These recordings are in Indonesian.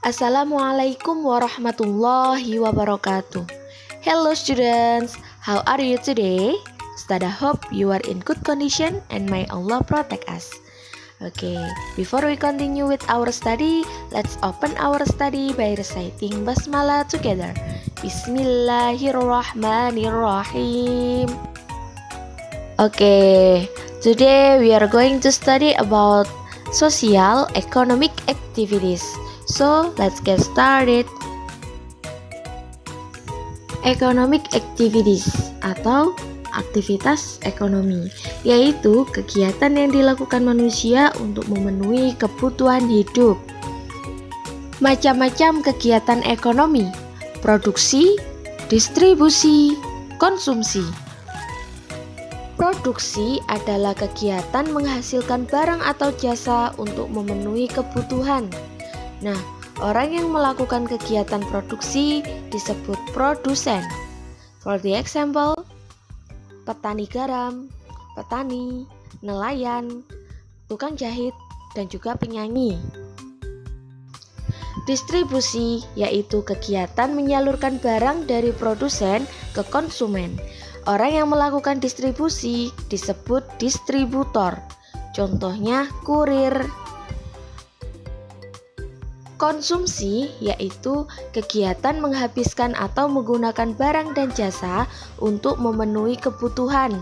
Assalamualaikum warahmatullahi wabarakatuh. Hello students, how are you today? Ustadzah hope you are in good condition and may Allah protect us. Okay, before we continue with our study, let's open our study by reciting basmalah together. Bismillahirrahmanirrahim. Okay, today we are going to study about social economic activities. So, let's get started. Economic activities atau aktivitas ekonomi, yaitu kegiatan yang dilakukan manusia untuk memenuhi kebutuhan hidup. Macam-macam kegiatan ekonomi: produksi, distribusi, konsumsi. Produksi adalah kegiatan menghasilkan barang atau jasa untuk memenuhi kebutuhan. Nah, orang yang melakukan kegiatan produksi disebut produsen. For the example, petani garam, petani, nelayan, tukang jahit, dan juga penyanyi. Distribusi yaitu kegiatan menyalurkan barang dari produsen ke konsumen. Orang yang melakukan distribusi disebut distributor. Contohnya kurir. Konsumsi yaitu kegiatan menghabiskan atau menggunakan barang dan jasa untuk memenuhi kebutuhan.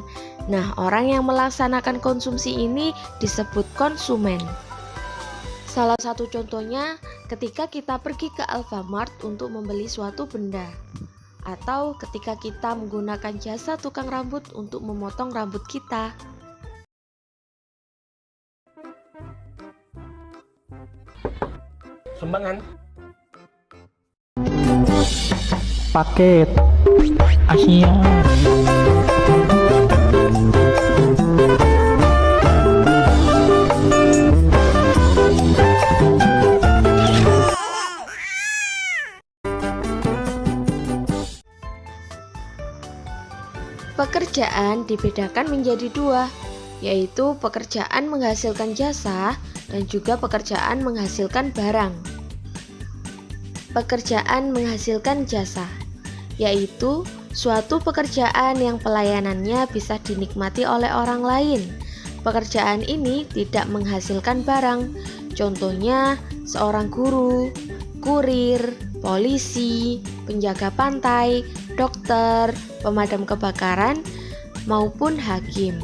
Nah, orang yang melaksanakan konsumsi ini disebut konsumen. Salah satu contohnya ketika kita pergi ke Alfamart untuk membeli suatu benda, atau ketika kita menggunakan jasa tukang rambut untuk memotong rambut kita. Sumbangan paket Asia. Pekerjaan dibedakan menjadi dua, yaitu pekerjaan menghasilkan jasa dan juga pekerjaan menghasilkan barang. Pekerjaan menghasilkan jasa yaitu suatu pekerjaan yang pelayanannya bisa dinikmati oleh orang lain. Pekerjaan ini tidak menghasilkan barang. Contohnya seorang guru, kurir, polisi, penjaga pantai, dokter, pemadam kebakaran, maupun hakim.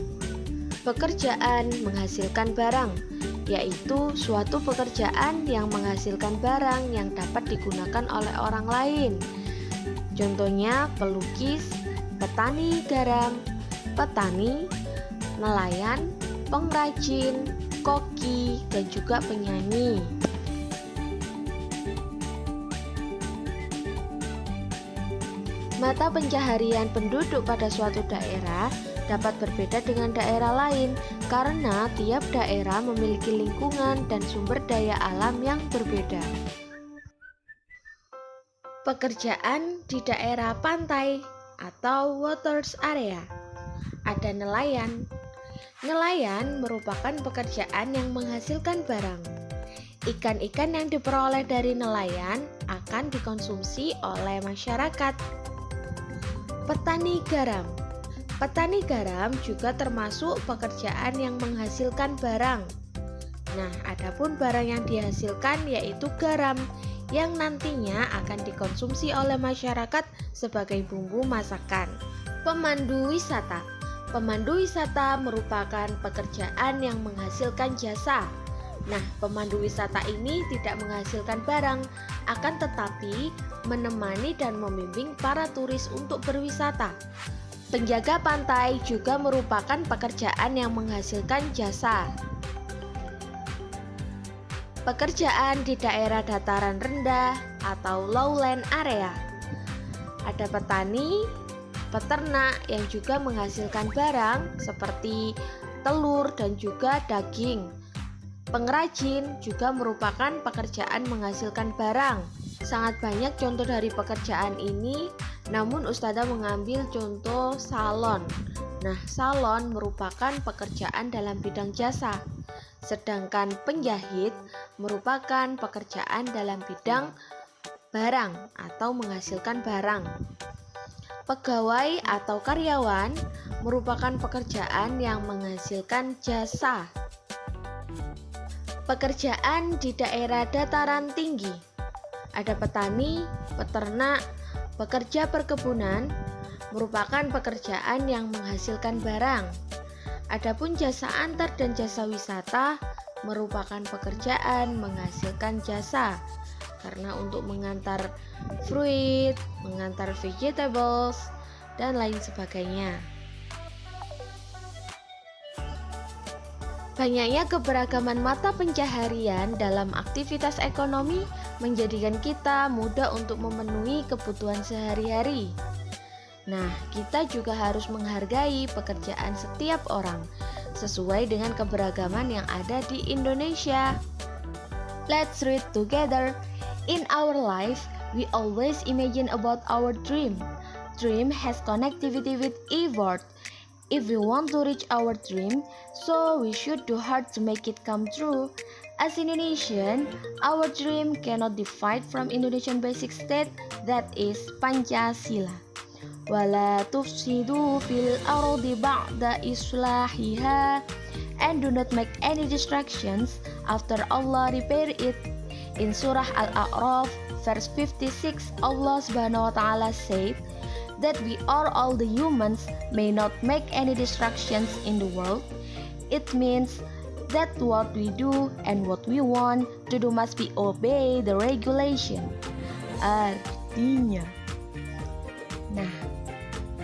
Pekerjaan menghasilkan barang yaitu suatu pekerjaan yang menghasilkan barang yang dapat digunakan oleh orang lain. Contohnya pelukis, petani garam, petani, nelayan, pengrajin, koki, dan juga penyanyi. Mata pencaharian penduduk pada suatu daerah dapat berbeda dengan daerah lain karena tiap daerah memiliki lingkungan dan sumber daya alam yang berbeda. Pekerjaan di daerah pantai atau waters area. Ada nelayan. Nelayan merupakan pekerjaan yang menghasilkan barang. Ikan-ikan yang diperoleh dari nelayan akan dikonsumsi oleh masyarakat. Petani garam. Petani garam juga termasuk pekerjaan yang menghasilkan barang. Nah, adapun barang yang dihasilkan yaitu garam yang nantinya akan dikonsumsi oleh masyarakat sebagai bumbu masakan. Pemandu wisata. Pemandu wisata merupakan pekerjaan yang menghasilkan jasa. Nah, pemandu wisata ini tidak menghasilkan barang, akan tetapi menemani dan membimbing para turis untuk berwisata. Penjaga pantai juga merupakan pekerjaan yang menghasilkan jasa. Pekerjaan di daerah dataran rendah atau lowland area. Ada petani, peternak yang juga menghasilkan barang seperti telur dan juga daging. Pengrajin juga merupakan pekerjaan menghasilkan barang. Sangat banyak contoh dari pekerjaan ini, namun Ustadzah mengambil contoh salon. Nah, salon merupakan pekerjaan dalam bidang jasa. Sedangkan penjahit merupakan pekerjaan dalam bidang barang atau menghasilkan barang. Pegawai atau karyawan merupakan pekerjaan yang menghasilkan jasa. Pekerjaan di daerah dataran tinggi. Ada petani, peternak, pekerja perkebunan, merupakan pekerjaan yang menghasilkan barang. Adapun jasa antar dan jasa wisata merupakan pekerjaan menghasilkan jasa. Karena untuk mengantar fruit, mengantar vegetables, dan lain sebagainya. Banyaknya keberagaman mata pencaharian dalam aktivitas ekonomi menjadikan kita mudah untuk memenuhi kebutuhan sehari-hari. Nah, kita juga harus menghargai pekerjaan setiap orang sesuai dengan keberagaman yang ada di Indonesia. Let's read together. In our life, we always imagine about our dream. Dream has connectivity with effort. If we want to reach our dream, so we should do hard to make it come true. As Indonesian, our dream cannot divide from Indonesian basic state, that is Pancasila. Wala tufsidu fil ardi ba'da islahiha, and do not make any distractions after Allah repair it. In Surah Al-A'raf, verse 56, Allah Subhanahu wa Ta'ala said that we are all the humans may not make any distractions in the world. It means that what we do and what we want to do must be obey the regulation. Artinya, nah,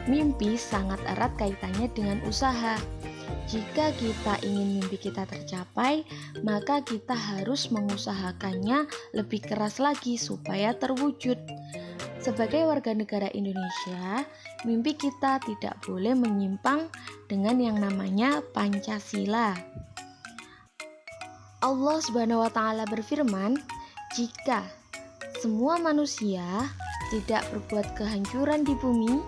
mimpi sangat erat kaitannya dengan usaha. Jika kita ingin mimpi kita tercapai, maka kita harus mengusahakannya lebih keras lagi supaya terwujud. Sebagai warga negara Indonesia, mimpi kita tidak boleh menyimpang dengan yang namanya Pancasila. Allah Subhanahu wa Ta'ala berfirman, jika semua manusia tidak berbuat kehancuran di bumi,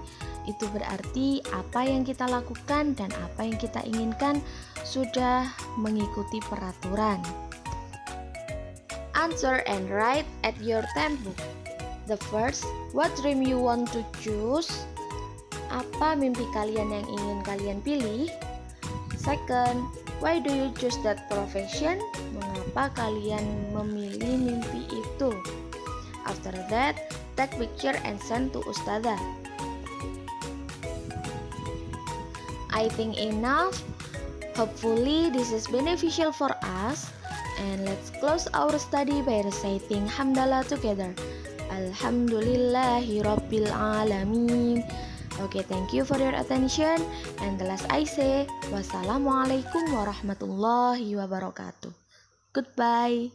itu berarti apa yang kita lakukan dan apa yang kita inginkan sudah mengikuti peraturan. Answer and write at your tempo. The first, what dream you want to choose? Apa mimpi kalian yang ingin kalian pilih? Second, why do you choose that profession? Mengapa kalian memilih mimpi itu? After that, take picture and send to Ustadzah. I think enough. Hopefully this is beneficial for us. And let's close our study by reciting Hamdalah together. Alhamdulillahi Rabbil Alamin. Okay, thank you for your attention. And the last I say, wassalamualaikum warahmatullahi wabarakatuh. Goodbye.